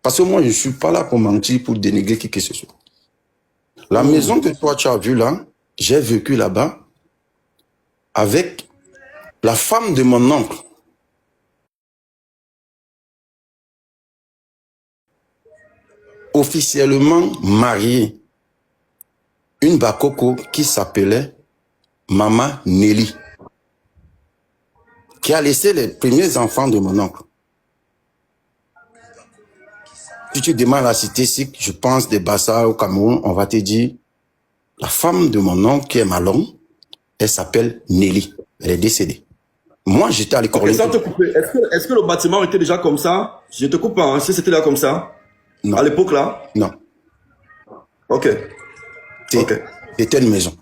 Parce que moi, je ne suis pas là pour mentir, pour dénigrer qui que ce soit. La maison que toi, tu as vue là, j'ai vécu là-bas avec la femme de mon oncle. Officiellement mariée. Une bakoko qui s'appelait Maman Nelly. Qui a laissé les premiers enfants de mon oncle. Si tu demandes la cité sikh, je pense des Bassa au Cameroun, on va te dire, la femme de mon oncle qui est Malong, elle s'appelle Nelly. Elle est décédée. Moi, j'étais à l'école. Okay, est-ce que le bâtiment était déjà comme ça? Je te coupe pas, hein, si c'était là comme ça? Non. À l'époque là? Non. Ok. C'était une maison.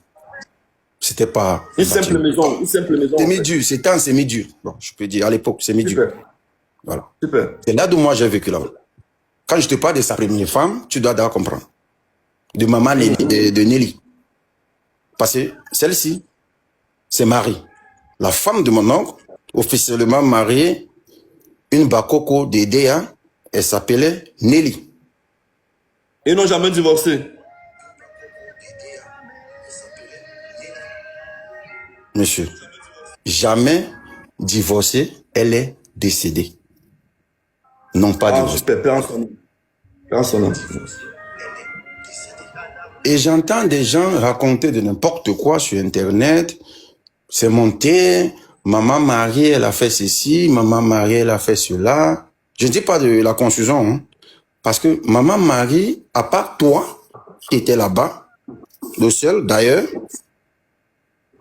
C'était pas... Une simple maison. Une simple maison. Semi-dur, c'était un semi-dur. Bon, je peux dire, à l'époque, semi-dur. Super. Voilà. Super. C'est là d'où moi j'ai vécu là-bas. Quand je te parle de sa première femme, tu dois d'abord comprendre. De maman Nelly, de Nelly. Parce que celle-ci, c'est Marie. La femme de mon oncle, officiellement mariée, une bakoko d'Edea, elle s'appelait Nelly. Ils n'ont jamais divorcé. Monsieur, jamais divorcée, elle est décédée. Non pas divorcée. Super, père en son nom. Et j'entends des gens raconter de n'importe quoi sur Internet. C'est monté, maman Marie, elle a fait ceci, maman Marie, elle a fait cela. Je ne dis pas de la confusion, hein, parce que maman Marie, à part toi, qui était là-bas, le seul d'ailleurs,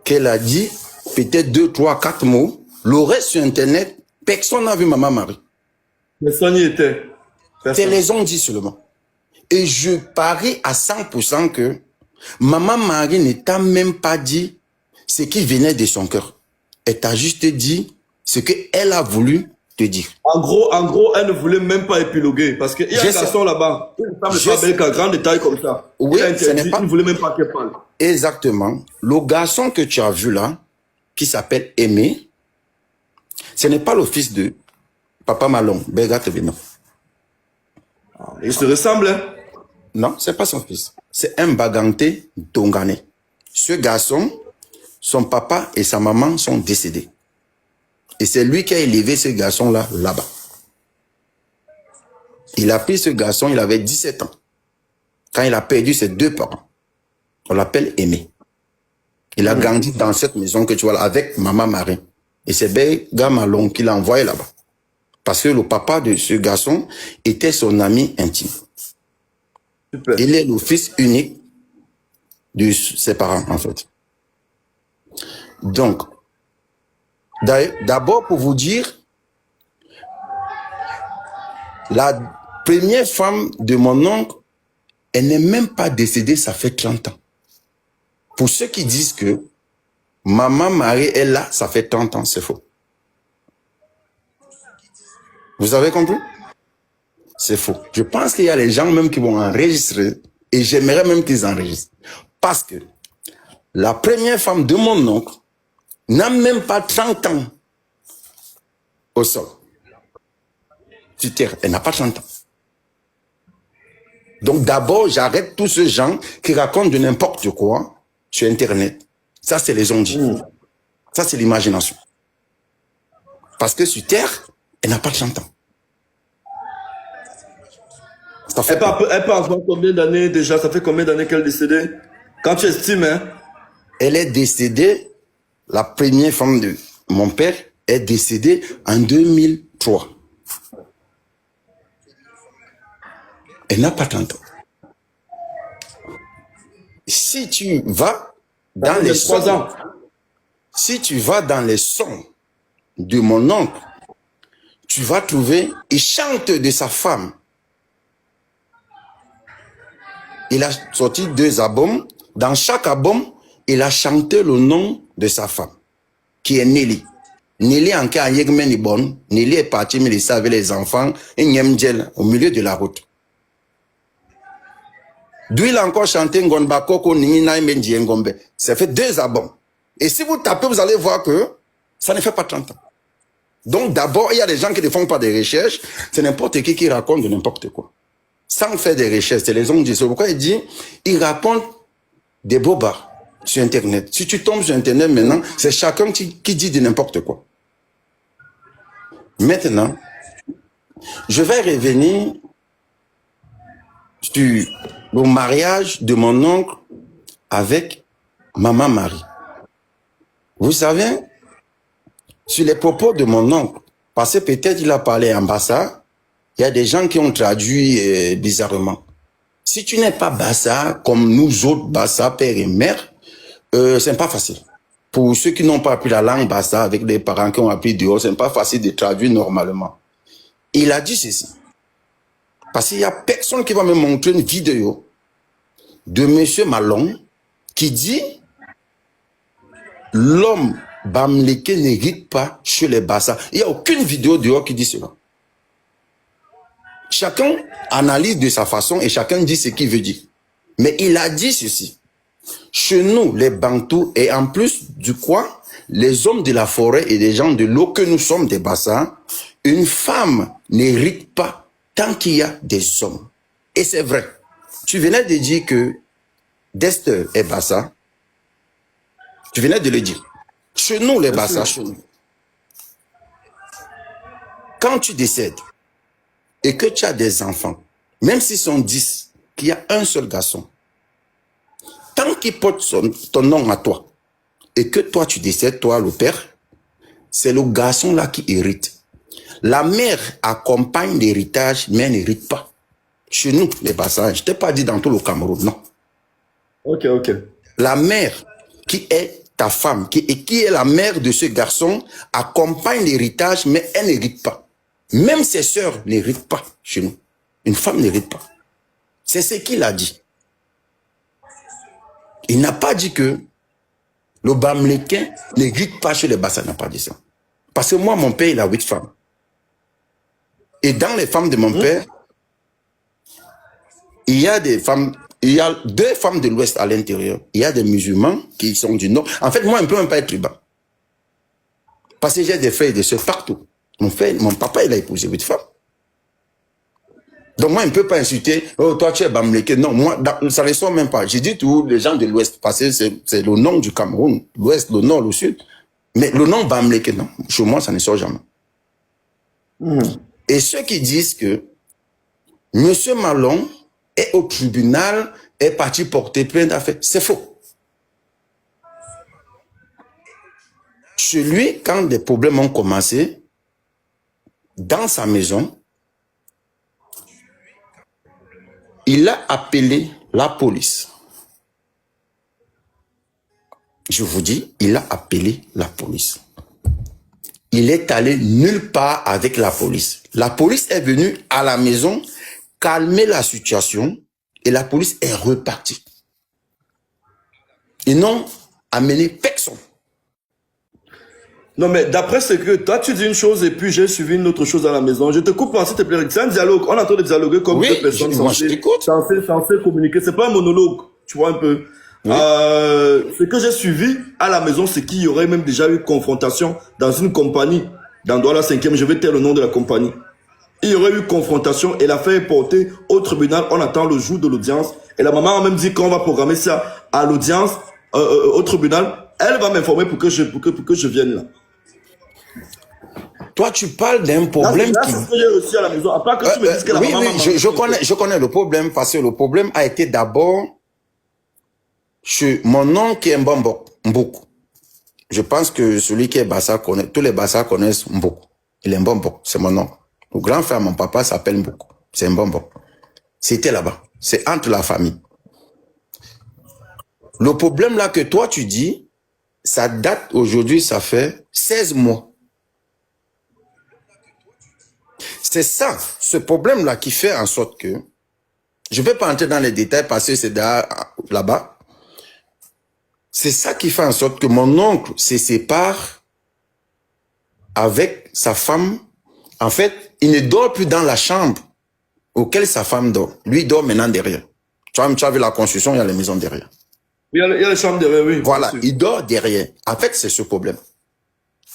qu'elle a dit peut-être 2, 3, 4 mots, le reste sur Internet, personne n'a vu maman Marie. Personne n'y était. C'est les ont dit seulement. Et je parie à 100% que maman Marie ne t'a même pas dit ce qui venait de son cœur. Elle t'a juste dit ce qu'elle a voulu te dire. En gros, elle ne voulait même pas épiloguer parce qu'il y a un garçon là-bas. Une femme n'est pas belle qu'à grande détail comme ça. Oui, ce n'est pas... Il ne voulait même pas qu'elle parle. Exactement. Le garçon que tu as vu là, qui s'appelle Aimé, ce n'est pas le fils de Papa Malong, Bega Tevino. Il se ressemble, hein? Non, c'est pas son fils. C'est un Baganté Dongane. Ce garçon, son papa et sa maman sont décédés. Et c'est lui qui a élevé ce garçon-là, là-bas. Il a pris ce garçon, il avait 17 ans. Quand il a perdu ses 2 parents, on l'appelle Aimé. Il a grandi dans cette maison que tu vois là, avec maman Marie. Et c'est Bega Malong qui l'a envoyé là-bas. Parce que le papa de ce garçon était son ami intime. Super. Il est le fils unique de ses parents, en fait. Donc, d'abord pour vous dire, la première femme de mon oncle, elle n'est même pas décédée, ça fait 30 ans. Pour ceux qui disent que maman Marie est là, ça fait 30 ans, c'est faux. Vous avez compris? C'est faux. Je pense qu'il y a les gens même qui vont enregistrer et j'aimerais même qu'ils enregistrent. Parce que la première femme de mon oncle n'a même pas 30 ans au sol. Sur terre, elle n'a pas 30 ans. Donc d'abord, j'arrête tous ces gens qui racontent de n'importe quoi sur Internet. Ça, c'est les ondes. Ça, c'est l'imagination. Parce que sur terre, elle n'a pas 30 ans. Ça fait elle peut avoir combien d'années déjà? Ça fait combien d'années qu'elle est décédée? Quand tu estimes, hein? Elle est décédée, la première femme de mon père est décédée en 2003. Elle n'a pas 30 ans. Si tu vas dans les sons, si tu vas dans les sons de mon oncle, tu vas trouver, il chante de sa femme. Il a sorti 2 albums. Dans chaque album, il a chanté le nom de sa femme, qui est Nelly. Nelly en cas bon. Nelly est parti, mais il savait les enfants, au milieu de la route. D'où il a encore chanté Ngonba Koko Ningina Menji Ngombe. Ça fait 2 albums. Et si vous tapez, vous allez voir que ça ne fait pas 30 ans. Donc d'abord, il y a des gens qui ne font pas des recherches. C'est n'importe qui raconte de n'importe quoi. Sans faire des recherches, c'est les gens qui disent. C'est pourquoi il dit, il raconte des bobards sur Internet. Si tu tombes sur Internet maintenant, c'est chacun qui dit de n'importe quoi. Maintenant, je vais revenir sur le mariage de mon oncle avec Maman Marie. Vous savez, sur les propos de mon oncle, parce que peut-être il a parlé en Bassa, il y a des gens qui ont traduit bizarrement. Si tu n'es pas Bassa, comme nous autres Bassa, père et mère, c'est pas facile. Pour ceux qui n'ont pas appris la langue Bassa, avec des parents qui ont appris dehors, c'est pas facile de traduire normalement. Il a dit ceci. Parce qu'il n'y a personne qui va me montrer une vidéo de Monsieur Malong qui dit l'homme Bamileke n'hérite pas chez les Bassa. Il n'y a aucune vidéo dehors qui dit cela. Chacun analyse de sa façon et chacun dit ce qu'il veut dire. Mais il a dit ceci. Chez nous, les Bantous, et en plus du quoi, les hommes de la forêt et les gens de l'eau que nous sommes des Bassa, une femme n'hérite pas tant qu'il y a des hommes. Et c'est vrai. Tu venais de dire que Dester est Bassa. Tu venais de le dire. Chez nous, les Bassa, chez nous. Quand tu décèdes et que tu as des enfants, même s'ils sont 10, qu'il y a un seul garçon, tant qu'il porte ton nom à toi et que toi tu décèdes, toi le père, c'est le garçon là qui hérite. La mère accompagne l'héritage, mais elle n'hérite pas. Chez nous, les Bassa, je ne t'ai pas dit dans tout le Cameroun, non. Ok. La mère qui est ta femme, qui est la mère de ce garçon, accompagne l'héritage, mais elle n'hérite pas. Même ses sœurs n'héritent pas chez nous. Une femme n'hérite pas. C'est ce qu'il a dit. Il n'a pas dit que le Bamileke n'hérite pas chez les Bassa, il n'a pas dit ça. Parce que moi, mon père, il a 8 femmes. Et dans les femmes de mon père, il y a des femmes, il y a 2 femmes de l'Ouest à l'intérieur. Il y a des musulmans qui sont du Nord. En fait, moi, je ne peux même pas être ruban. Parce que j'ai des frères et des soeurs partout. Mon papa, il a épousé 8 femmes. Donc moi, je ne peux pas insulter, oh, toi, tu es Bamileke. Non, moi, ça ne sort même pas. J'ai dit tous les gens de l'Ouest, parce que c'est le nom du Cameroun. L'Ouest, le Nord, le Sud. Mais le nom Bamileke, non. Chez moi, ça ne sort jamais. Et ceux qui disent que Monsieur Malong est au tribunal, est parti porter plainte d'affaires, c'est faux. Chez lui, quand des problèmes ont commencé, dans sa maison, il a appelé la police. Je vous dis, il a appelé la police. Il est allé nulle part avec la police. La police est venue à la maison calmer la situation et la police est repartie. Ils n'ont amené personne. Non, mais d'après ce que toi, tu dis une chose et puis j'ai suivi une autre chose à la maison. Je te coupe, s'il te plaît. C'est un dialogue. On est en train de dialoguer comme 2 personnes censées communiquer. C'est pas un monologue. Tu vois un peu. Oui. Ce que j'ai suivi à la maison, c'est qu'il y aurait même déjà eu confrontation dans une compagnie, dans Douala 5e. Je vais taire le nom de la compagnie. Il y aurait eu confrontation et l'affaire est portée au tribunal. On attend le jour de l'audience. Et la maman a même dit qu'on va programmer ça à l'audience, au tribunal. Elle va m'informer pour que je vienne là. Toi, tu parles d'un problème là, c'est ce que j'ai reçu à la maison. À part que tu me dises que la maman... Oui, je connais le problème parce que le problème a été d'abord chez mon oncle qui est Mboko. Je pense que celui qui est Bassa connaît, tous les Bassa connaissent Mboko. Il est Mboko, c'est mon oncle. Le grand frère, mon papa s'appelle Mboko. C'est Mboko. C'était là-bas. C'est entre la famille. Le problème là que toi tu dis, ça date aujourd'hui, ça fait 16 mois. C'est ça, ce problème-là qui fait en sorte que, je ne vais pas entrer dans les détails parce que c'est là-bas, c'est ça qui fait en sorte que mon oncle se sépare avec sa femme. En fait, il ne dort plus dans la chambre auquel sa femme dort. Lui, il dort maintenant derrière. Tu as vu la construction, il y a les maisons derrière. Il y a les chambres derrière, oui. Voilà, il dort derrière. En fait, c'est ce problème.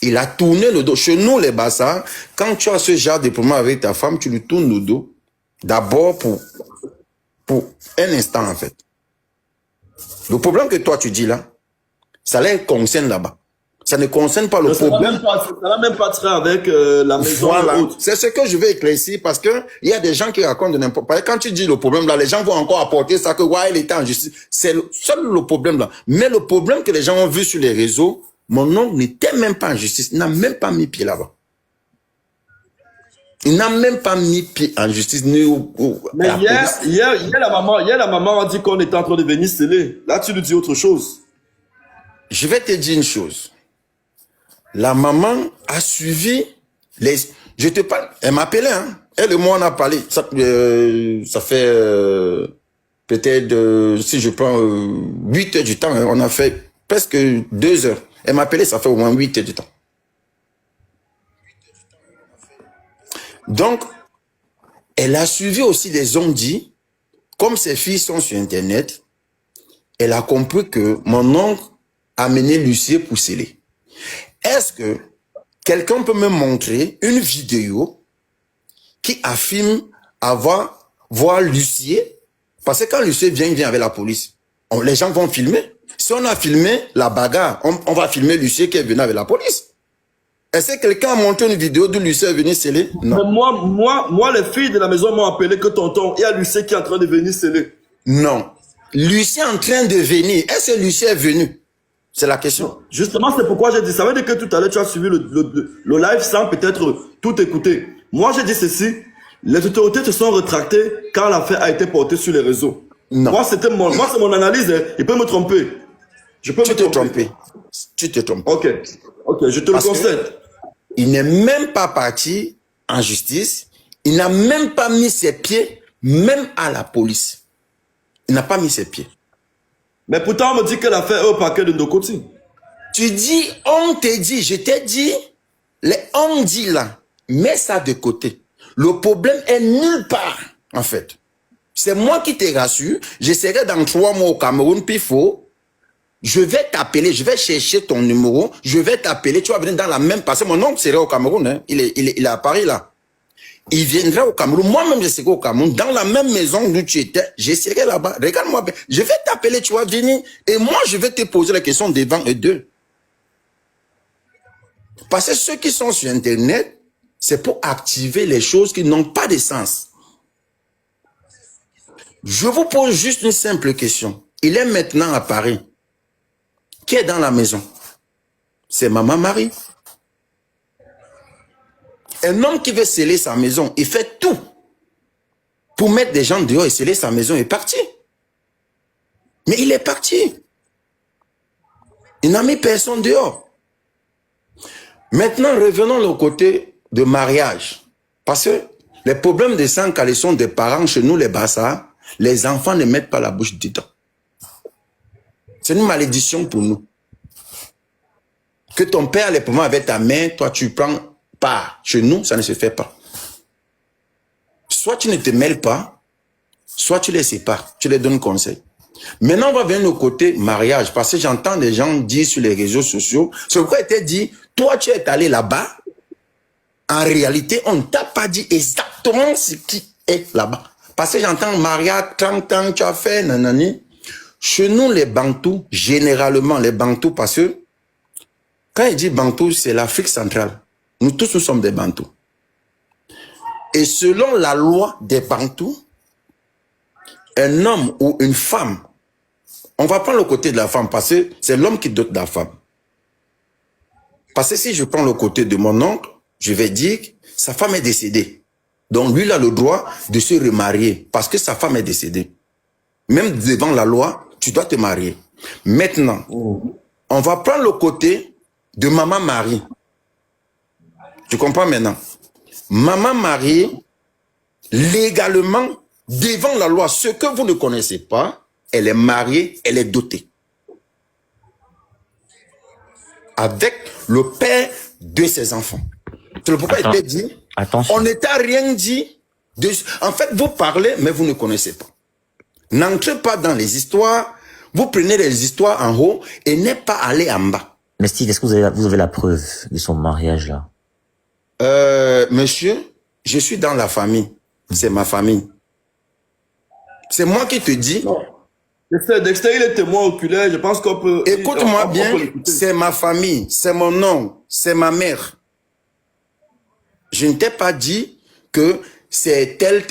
Il a tourné le dos. Chez nous, les Bassas, quand tu as ce genre de problème avec ta femme, tu lui tournes le dos. D'abord pour un instant, en fait. Le problème que toi, tu dis là, ça les concerne là-bas. Ça ne concerne pas le problème. Ça n'a même pas trait avec la maison. Voilà. C'est ce que je vais éclaircir parce que il y a des gens qui racontent de n'importe quoi. Quand tu dis le problème là, les gens vont encore apporter ça que ouais, il était en justice. C'est seul le problème là. Mais le problème que les gens ont vu sur les réseaux, mon oncle n'était même pas en justice. Il n'a même pas mis pied là-bas. Il n'a même pas mis pied en justice ni Mais hier, la maman a dit qu'on était en train de venir sceller. Là, tu lui dis autre chose. Je vais te dire une chose. La maman a suivi les... Je te parle, elle m'appelait, hein. Elle et moi, on a parlé. Ça fait peut-être, si je prends 8 heures du temps, hein, on a fait presque 2 heures. Elle m'appelait, ça fait au moins 8 heures du temps. Donc, elle a suivi aussi les on-dit. Comme ses filles sont sur Internet, elle a compris que mon oncle a mené l'huissier pour sceller. Est-ce que quelqu'un peut me montrer une vidéo qui affirme voir l'huissier? Parce que quand l'huissier vient avec la police, les gens vont filmer. Si on a filmé la bagarre, on va filmer l'huissier qui est venu avec la police. Est-ce que quelqu'un a montré une vidéo d'où l'huissier est venu sceller? Non. Mais moi, les filles de la maison m'ont appelé que tonton, il y a l'huissier qui est en train de venir sceller. Non. L'huissier est en train de venir. Est-ce que l'huissier est venu? C'est la question. Justement, c'est pourquoi j'ai dit, ça veut dire que tout à l'heure, tu as suivi le live sans peut-être tout écouter. Moi, j'ai dit ceci, les autorités se sont rétractées quand l'affaire a été portée sur les réseaux. Non. Moi, c'est mon analyse, hein. Il peut me tromper. Je peux me tromper. Tu te trompes. Ok, je te le concède. Il n'est même pas parti en justice. Il n'a même pas mis ses pieds, même à la police. Il n'a pas mis ses pieds. Mais pourtant, on me dit que l'affaire est au parquet de Ndokoti. Tu dis, on te dit, je t'ai dit, les on dit là, mets ça de côté. Le problème est nulle part, en fait. C'est moi qui te rassure. Je serai dans 3 mois au Cameroun, puis je vais t'appeler, je vais chercher ton numéro, je vais t'appeler, tu vas venir dans la même... Parce que mon oncle serait au Cameroun, hein. Il est à Paris, là. Il viendra au Cameroun, moi-même je serai au Cameroun, dans la même maison où tu étais, je serai là-bas. Regarde-moi bien, je vais t'appeler, tu vas venir, et moi je vais te poser la question devant eux deux. Parce que ceux qui sont sur Internet, c'est pour activer les choses qui n'ont pas de sens. Je vous pose juste une simple question. Il est maintenant à Paris. Qui est dans la maison? C'est Maman Marie. Un homme qui veut sceller sa maison, il fait tout pour mettre des gens dehors et sceller sa maison. Il est parti. Mais il est parti. Il n'a mis personne dehors. Maintenant, revenons au côté de mariage. Parce que les problèmes de sang, quand ils sont des parents chez nous, les Bassas, les enfants ne mettent pas la bouche dedans. C'est une malédiction pour nous. Que ton père a les problèmes avec ta mère, toi tu prends part. Chez nous, ça ne se fait pas. Soit tu ne te mêles pas, soit tu les sépares, tu les donnes conseil. Maintenant, on va venir au côté mariage, parce que j'entends des gens dire sur les réseaux sociaux, c'est pourquoi il t'a dit, toi tu es allé là-bas, en réalité, on ne t'a pas dit exactement ce qui est là-bas. Parce que j'entends mariage, 30 ans, tu as fait, nanani. Chez nous, les Bantous, généralement, les Bantous, parce que quand il dit Bantou, c'est l'Afrique centrale. Nous tous, nous sommes des Bantous. Et selon la loi des Bantous, un homme ou une femme, on va prendre le côté de la femme, parce que c'est l'homme qui dote la femme. Parce que si je prends le côté de mon oncle, je vais dire que sa femme est décédée. Donc lui, il a le droit de se remarier, parce que sa femme est décédée. Même devant la loi, tu dois te marier. Maintenant, on va prendre le côté de Maman Marie. Tu comprends maintenant? Maman Marie, légalement, devant la loi, ce que vous ne connaissez pas, elle est mariée, elle est dotée. Avec le père de ses enfants. C'est le pourquoi il t'a dit, on ne t'a rien dit. En fait, vous parlez, mais vous ne connaissez pas. N'entrez pas dans les histoires. Vous prenez les histoires en haut et n'êtes pas allé en bas. Mais Steve, est-ce que vous avez la preuve de son mariage là? Monsieur, je suis dans la famille. C'est ma famille. C'est moi qui te dis. Non. Dexter, il est témoin oculaire. Je pense qu'on peut... Écoute-moi bien, c'est ma famille, c'est mon nom, c'est ma mère. Je ne t'ai pas dit que c'est tel...